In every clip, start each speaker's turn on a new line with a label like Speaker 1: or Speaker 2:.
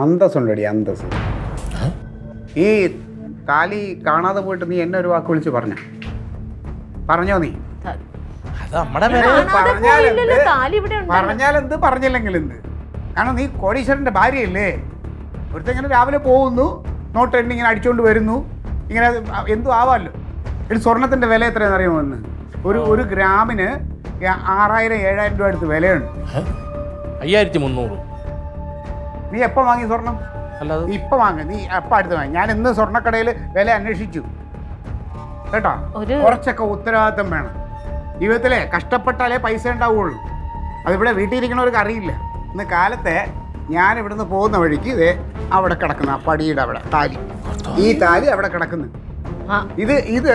Speaker 1: അന്തസ്സുണ്ടടി, അന്തസ്. ഈ താലി കാണാതെ പോയിട്ട് നീ എന്നെ ഒരു വാക്ക് വിളിച്ച് പറഞ്ഞോ? നീ പറഞ്ഞാലെന്ത് പറഞ്ഞില്ലെങ്കിൽ എന്ത്? കാരണം നീ കോടീശ്വരൻ്റെ ഭാര്യയല്ലേ. ഒരുത്തെങ്ങനെ രാവിലെ പോകുന്നു, നോട്ട് എണ്ണി ഇങ്ങനെ അടിച്ചുകൊണ്ട് വരുന്നു, ഇങ്ങനെ എന്തും ആവാമല്ലോ. ഒരു സ്വർണത്തിൻ്റെ വില എത്രയാണെന്ന് അറിയാമോ? എന്ന് ഒരു ഗ്രാമിന് 6000-7000 രൂപ അടുത്ത് വിലയുണ്ട്.
Speaker 2: 5300.
Speaker 1: നീ എപ്പോൾ വാങ്ങി സ്വർണം?
Speaker 2: അല്ലാതെ
Speaker 1: നീ ഇപ്പം വാങ്ങി, നീ എപ്പോൾ അടുത്ത് വാങ്ങി? ഞാൻ ഇന്ന് സ്വർണ്ണക്കടയിൽ വില അന്വേഷിച്ചു കേട്ടോ. കുറച്ചൊക്കെ ഉത്തരവാദിത്തം വേണം ജീവിതത്തിലെ. കഷ്ടപ്പെട്ടാലേ പൈസ ഉണ്ടാവുള്ളൂ. അതിവിടെ വീട്ടിലിരിക്കണവർക്ക് അറിയില്ല. ഇന്ന് കാലത്തെ ഞാൻ ഇവിടുന്ന് പോകുന്ന വഴിക്ക് ഇതേ അവിടെ കിടക്കുന്ന ആ പടിയുടെ അവിടെ താലി, ഈ താലി അവിടെ കിടക്കുന്നു. ഇത് ഇത്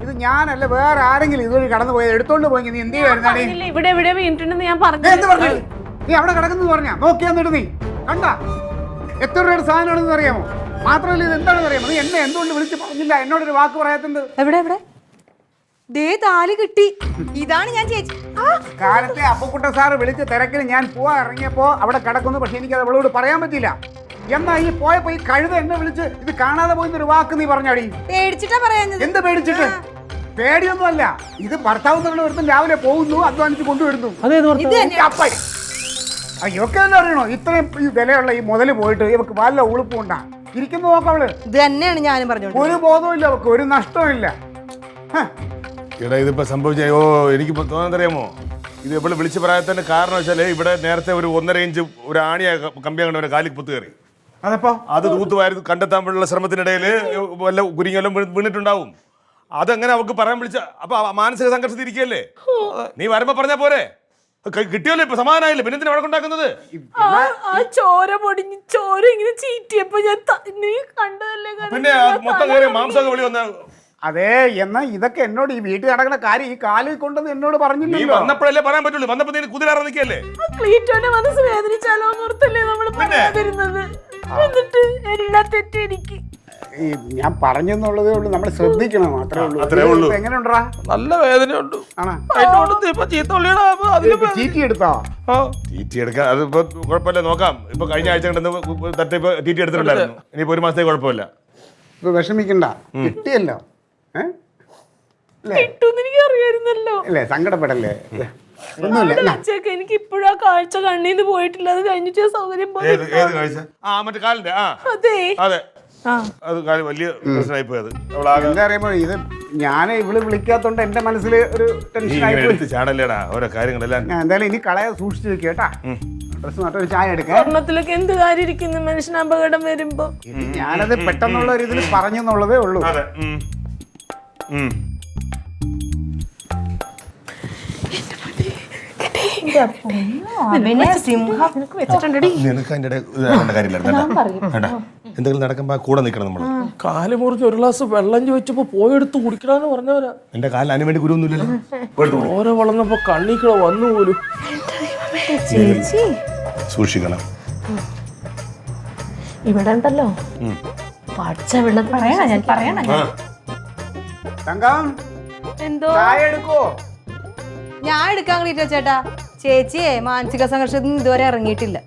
Speaker 1: ഇത് ഞാനല്ല, വേറെ ആരെങ്കിലും ഇതുവഴി കടന്നു പോയത് എടുത്തോണ്ട് പോയി. നീ എന്ത് ചെയ്യുമായിരുന്നാണ്? നീ അവിടെ കിടക്കുന്നു പറഞ്ഞാ നോക്കിയാന്നിട്ട് നീ കണ്ട എത്ര രൂപയുടെ സാധനമാണെന്ന് അറിയാമോ? മാത്രമല്ല ഇത് എന്താണെന്ന് അറിയാമോ? നീ എന്നെ എന്തുകൊണ്ട് വിളിച്ച് പറഞ്ഞില്ല? എന്നോടൊരു വാക്ക് പറയാത്തത്
Speaker 3: എവിടെ എവിടെ? ദേ താലി കിട്ടി. ഇതാണ് ഞാൻ ചേച്ചി.
Speaker 1: കാലത്തെ അപ്പുക്കുട്ട സാറ് വിളിച്ച് തിരക്കിൽ ഞാൻ പോവാൻ ഇറങ്ങിയപ്പോ അവിടെ കിടക്കുന്നു. പക്ഷെ എനിക്കത് അവളോട് പറയാൻ പറ്റില്ല. എന്നാ ഈ പോയപ്പോ ഈ കഴുത എന്നെ വിളിച്ച് ഇത് കാണാതെ പോയിന്നൊരു വാക്ക് നീ പറഞ്ഞാടി.
Speaker 3: പേടിച്ചിട്ടാ പറയാഞ്ഞത്.
Speaker 1: എന്ത് പേടിച്ചിട്ട്? പേടിയൊന്നും അല്ല. ഇത് ഭർത്താവ് തന്നെ ഒരുത്തും രാവിലെ പോകുന്നു, അധ്വാനിച്ച് കൊണ്ടുവരുന്നു. ഇവക്ക് തന്നെ അറിയണോ ഇത്രയും ഈ വിലയുള്ള ഈ മുതല് പോയിട്ട് ഇവക്ക് വല്ല ഉളുപ്പുണ്ടാ? ഇരിക്കുന്നു നോക്കവള്.
Speaker 3: ഇത് തന്നെയാണ് ഞാനും പറഞ്ഞത്.
Speaker 1: ഒരു ബോധവും ഇല്ല അവക്ക്, ഒരു നഷ്ടവും ഇല്ല.
Speaker 4: എടാ ഇതിപ്പോ സംഭവിച്ച എനിക്ക് തോന്നുന്നറിയാമോ? ഇത് ഇവിടെ വിളിച്ച് പറയാത്തതിന്റെ കാരണം വെച്ചാല് ഇവിടെ നേരത്തെ ഒരു 1.5 ഇഞ്ച് ഒരു ആണിയ കമ്പിയാണ്ട് കാലിൽ കുത്തു കയറി.
Speaker 1: അതപ്പോ അത്
Speaker 4: തൂത്തുവാരി കണ്ടെത്താൻ വേണ്ടിയുള്ള ശ്രമത്തിനിടയിൽ വല്ല കുരിങ്ങെല്ലാം വീണിട്ടുണ്ടാവും. അതെങ്ങനെ അവക്ക് പറയാൻ വിളിച്ച? അപ്പൊ മാനസിക സംഘർഷത്തിൽ ഇരിക്കുകയല്ലേ? നീ വരുമ്പോ പറഞ്ഞാ പോരെ? കിട്ടിയല്ലോ, ഇപ്പൊ സമാധാനമായില്ലേ? പിന്നെ എന്തിനാ വഴക്കുണ്ടാക്കുന്നത്?
Speaker 5: ചോര പൊടിഞ്ഞ് ചോര ഇങ്ങനെ ചീറ്റിയപ്പോ ഞാൻ കണ്ടതല്ലേ.
Speaker 4: പിന്നെ മൊത്തം കയറി മാംസമൊക്കെ വിളി വന്ന.
Speaker 1: അതെ, എന്നാ ഇതൊക്കെ എന്നോട് ഈ വീട്ടിൽ നടക്കുന്ന കാര്യം ഈ കാലിൽ കൊണ്ടെന്ന് എന്നോട് പറഞ്ഞില്ല.
Speaker 4: നീ വന്നപ്പോഴല്ലേ പറയാൻ പറ്റുള്ളൂ. വന്നപ്പോ നീ കുതിരാറ നിൽക്കല്ലേ?
Speaker 5: ക്ലീറ്റോന്റെ മനസ്സ് വേദനിച്ചാലോ എന്നോർത്തല്ലേ നമ്മൾ പറയാതിരുന്നത്. എന്നിട്ട് എല്ലാ തെറ്റും എനിക്ക്.
Speaker 1: ഞാൻ പറഞ്ഞെന്നുള്ളതേ ഉള്ളൂ, നമ്മൾ ശ്രദ്ധിക്കണം മാത്രമേ ഉള്ളൂ. എങ്ങനെയുണ്ടാ?
Speaker 2: നല്ല വേദനയുണ്ട്.
Speaker 1: ചീറ്റി എടുത്തോ?
Speaker 4: തീറ്റി എടുക്കാൻ അതിപ്പോ കുഴപ്പമില്ല, നോക്കാം. ഇപ്പൊ കഴിഞ്ഞ ആഴ്ച തട്ടിപ്പ് തീറ്റി എടുത്തിട്ടുണ്ടായിരുന്നു. ഇനിയിപ്പോ 1 മാസത്തേക്ക് കുഴപ്പമില്ല.
Speaker 1: ഇപ്പൊ വിഷമിക്കണ്ട, കിട്ടിയല്ലോ.
Speaker 5: എനിക്ക് അറിയായിരുന്നല്ലോ.
Speaker 1: അല്ലേ, സങ്കടപ്പെടല്ലേ?
Speaker 5: എനിക്ക് ഇപ്പോഴാ കാഴ്ച കണ്ണീന്ന് പോയിട്ടില്ല. അത് കഴിഞ്ഞിട്ട് സൗകര്യം
Speaker 4: മറ്റേ കാലിന്റെ അതെ, അത് വലിയ പ്രശ്നമായി പോയത്.
Speaker 1: എന്താ അറിയുമ്പോ ഇത് ഞാൻ ഇവള് വിളിക്കാത്തോണ്ട് എന്റെ മനസ്സിൽ ഒരു ടെൻഷൻ
Speaker 4: ചാടല്ലേടാ ഓരോ കാര്യങ്ങളെല്ലാം.
Speaker 1: ഞാൻ എന്തായാലും ഇനി കളയാ സൂക്ഷിച്ചു വെക്കുക കേട്ടാ. ഡ്രസ് നട്ടൊരു ചായ എടുക്കാം.
Speaker 5: സ്വർണ്ണത്തിലൊക്കെ എന്ത് കാര്യം ഇരിക്കുന്നു മനുഷ്യന് അപകടം വരുമ്പോ.
Speaker 1: ഞാനത് പെട്ടെന്നുള്ള ഒരു ഇതിൽ പറഞ്ഞെന്നുള്ളതേ ഉള്ളൂ.
Speaker 4: എന്തെങ്കിലും നടക്കുമ്പോ കൂടെ നിൽക്കണം നമ്മള്.
Speaker 2: കാല് മുറിഞ്ഞ് 1 ഗ്ലാസ് വെള്ളം ചോദിച്ചപ്പോ പോയെടുത്ത് കുടിക്കണമെന്ന് പറഞ്ഞവരാ.
Speaker 4: എന്റെ കാലിൽ അതിന് വേണ്ടി ഗുരുവൊന്നുമില്ലല്ലോ.
Speaker 2: ഓരോ വളർന്നപ്പോ കണ്ണീക്കള വന്നു പോലും.
Speaker 4: സൂക്ഷിക്കണം.
Speaker 5: ഇവിടെ ഉണ്ടല്ലോ പച്ച വെള്ളത്തിൽ
Speaker 1: എന്തോ ചായ എടുക്കോ?
Speaker 3: ഞാൻ എടുക്കാൻ ക്ലീറ്റോ ചേട്ടാ. ചേച്ചിയെ മാനസിക സംഘർഷത്തിൽ ഇതുവരെ ഇറങ്ങിയിട്ടില്ല.